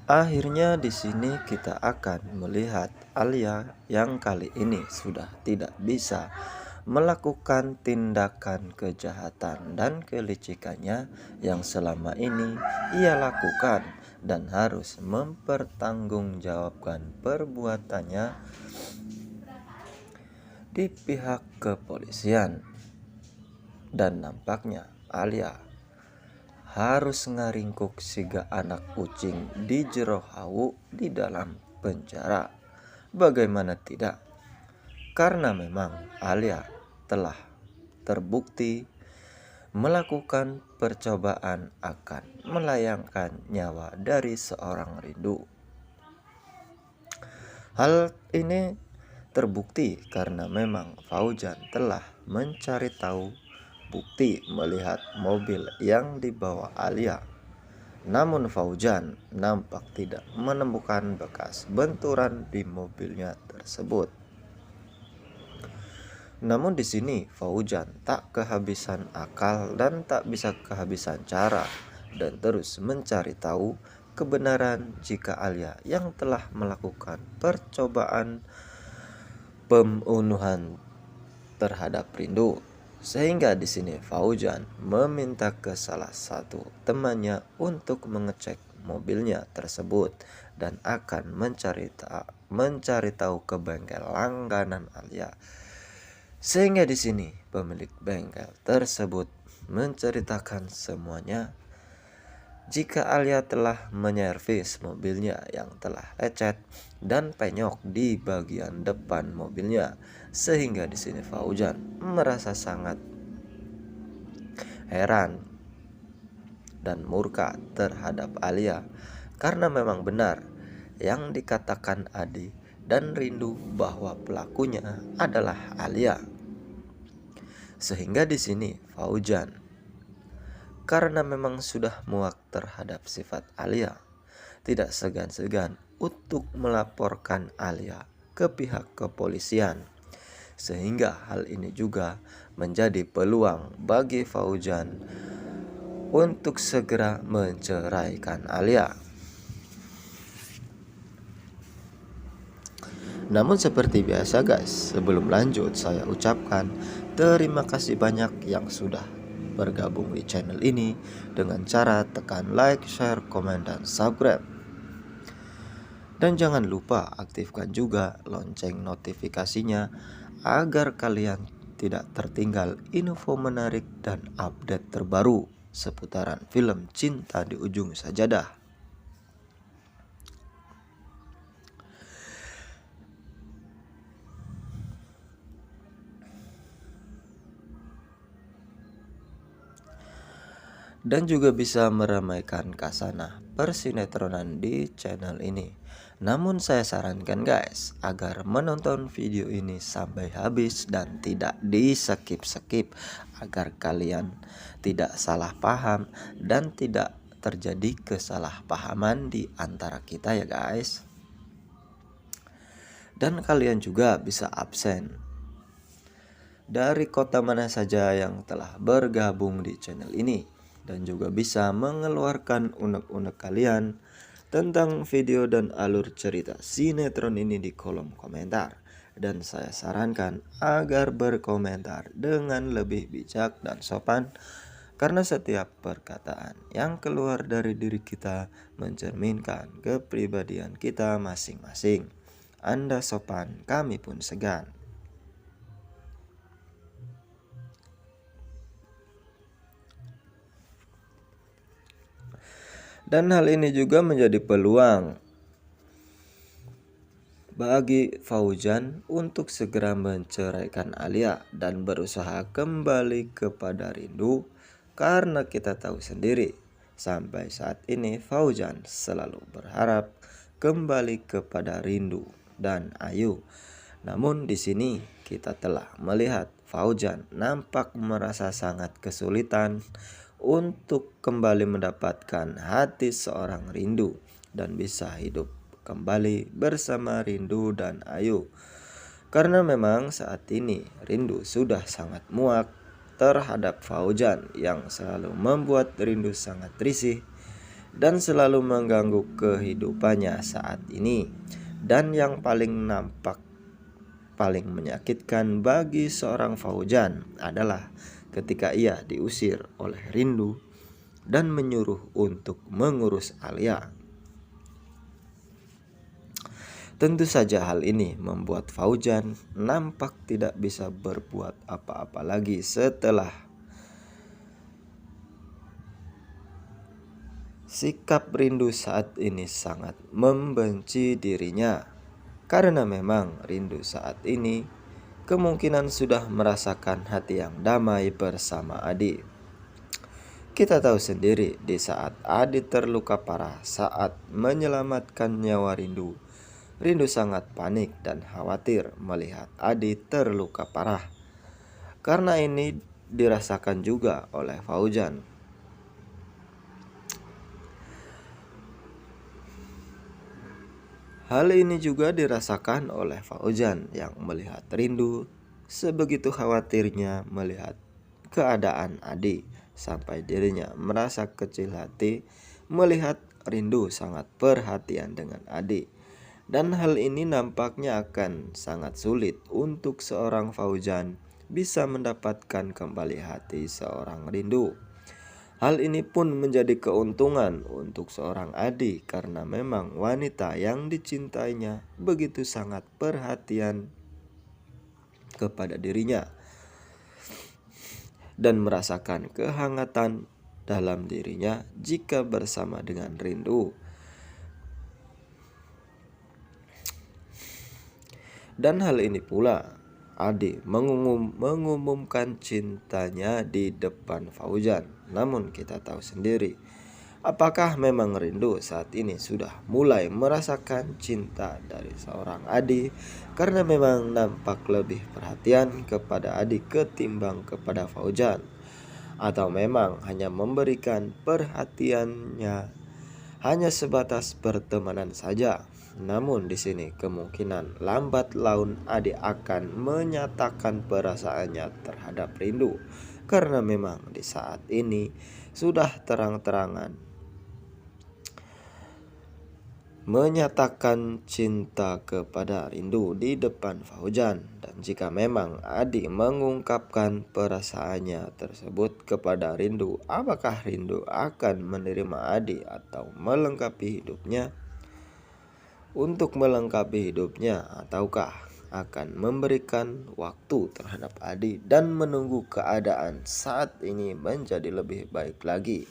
Akhirnya di sini kita akan melihat Alia yang kali ini sudah tidak bisa melakukan tindakan kejahatan dan kelicikannya yang selama ini ia lakukan dan harus mempertanggungjawabkan perbuatannya di pihak kepolisian. Dan nampaknya Alia harus ngaringkuk siga anak kucing di jero hawu di dalam penjara. Bagaimana tidak? Karena memang Alia telah terbukti melakukan percobaan akan melayangkan nyawa dari seorang rindu. Hal ini terbukti karena memang Fauzan telah mencari tahu bukti melihat mobil yang dibawa Alia. Namun Fauzan nampak tidak menemukan bekas benturan di mobilnya tersebut. Namun di sini Fauzan tak kehabisan akal dan tak bisa kehabisan cara dan terus mencari tahu kebenaran jika Alia yang telah melakukan percobaan pembunuhan terhadap Rindu. Sehingga di sini Fauzan meminta ke salah satu temannya untuk mengecek mobilnya tersebut dan akan mencari tahu ke bengkel langganan Alia. Sehingga di sini pemilik bengkel tersebut menceritakan semuanya jika Alia telah menyervis mobilnya yang telah lecet dan penyok di bagian depan mobilnya, sehingga di sini Fauzan merasa sangat heran dan murka terhadap Alia karena memang benar yang dikatakan Adi dan Rindu bahwa pelakunya adalah Alia. Sehingga di sini Fauzan karena memang sudah muak terhadap sifat Alia, tidak segan-segan untuk melaporkan Alia ke pihak kepolisian. Sehingga hal ini juga menjadi peluang bagi Fauzan untuk segera menceraikan Alia. Namun seperti biasa guys, sebelum lanjut saya ucapkan terima kasih banyak yang sudah bergabung di channel ini dengan cara tekan like, share, komen, dan subscribe. Dan jangan lupa aktifkan juga lonceng notifikasinya agar kalian tidak tertinggal info menarik dan update terbaru seputaran film Cinta di Ujung Sajadah. Dan juga bisa meramaikan kasanah persinetronan di channel ini. Namun saya sarankan guys agar menonton video ini sampai habis dan tidak di skip agar kalian tidak salah paham dan tidak terjadi kesalahpahaman di antara kita ya guys. Dan kalian juga bisa absen dari kota mana saja yang telah bergabung di channel ini. Dan juga bisa mengeluarkan unek-unek kalian tentang video dan alur cerita sinetron ini di kolom komentar. Dan saya sarankan agar berkomentar dengan lebih bijak dan sopan, karena setiap perkataan yang keluar dari diri kita mencerminkan kepribadian kita masing-masing. Anda sopan, kami pun segan. Dan hal ini juga menjadi peluang bagi Fauzan untuk segera menceraikan Alia dan berusaha kembali kepada Rindu, karena kita tahu sendiri sampai saat ini Fauzan selalu berharap kembali kepada Rindu dan Ayu. Namun di sini kita telah melihat Fauzan nampak merasa sangat kesulitan untuk kembali mendapatkan hati seorang Rindu dan bisa hidup kembali bersama Rindu dan Ayu. Karena memang saat ini Rindu sudah sangat muak terhadap Fauzan yang selalu membuat Rindu sangat risih dan selalu mengganggu kehidupannya saat ini. Dan yang paling menyakitkan bagi seorang Fauzan adalah ketika ia diusir oleh rindu dan menyuruh untuk mengurus Alia. Tentu saja hal ini membuat Fauzan nampak tidak bisa berbuat apa-apa lagi setelah sikap rindu saat ini sangat membenci dirinya. Karena memang rindu saat ini kemungkinan sudah merasakan hati yang damai bersama Adi. Kita tahu sendiri di saat Adi terluka parah saat menyelamatkan nyawa Rindu. Rindu sangat panik dan khawatir melihat Adi terluka parah. Karena ini dirasakan juga oleh Fauzan. Hal ini juga dirasakan oleh Fauzan yang melihat Rindu sebegitu khawatirnya melihat keadaan Adi sampai dirinya merasa kecil hati melihat Rindu sangat perhatian dengan Adi. Dan hal ini nampaknya akan sangat sulit untuk seorang Fauzan bisa mendapatkan kembali hati seorang Rindu. Hal ini pun menjadi keuntungan untuk seorang Adi karena memang wanita yang dicintainya begitu sangat perhatian kepada dirinya dan merasakan kehangatan dalam dirinya jika bersama dengan Rindu. Dan hal ini pula Adi mengumumkan cintanya di depan Fauzan. Namun kita tahu sendiri, apakah memang Rindu saat ini sudah mulai merasakan cinta dari seorang Adi karena memang nampak lebih perhatian kepada Adi ketimbang kepada Fauzan, atau memang hanya memberikan perhatiannya hanya sebatas pertemanan saja. Namun di sini kemungkinan lambat laun Adi akan menyatakan perasaannya terhadap Rindu karena memang di saat ini sudah terang-terangan menyatakan cinta kepada Rindu di depan Fauzan. Dan jika memang Adi mengungkapkan perasaannya tersebut kepada Rindu, apakah Rindu akan menerima Adi atau melengkapi hidupnya? Untuk melengkapi hidupnya ataukah akan memberikan waktu terhadap Adi dan menunggu keadaan saat ini menjadi lebih baik lagi?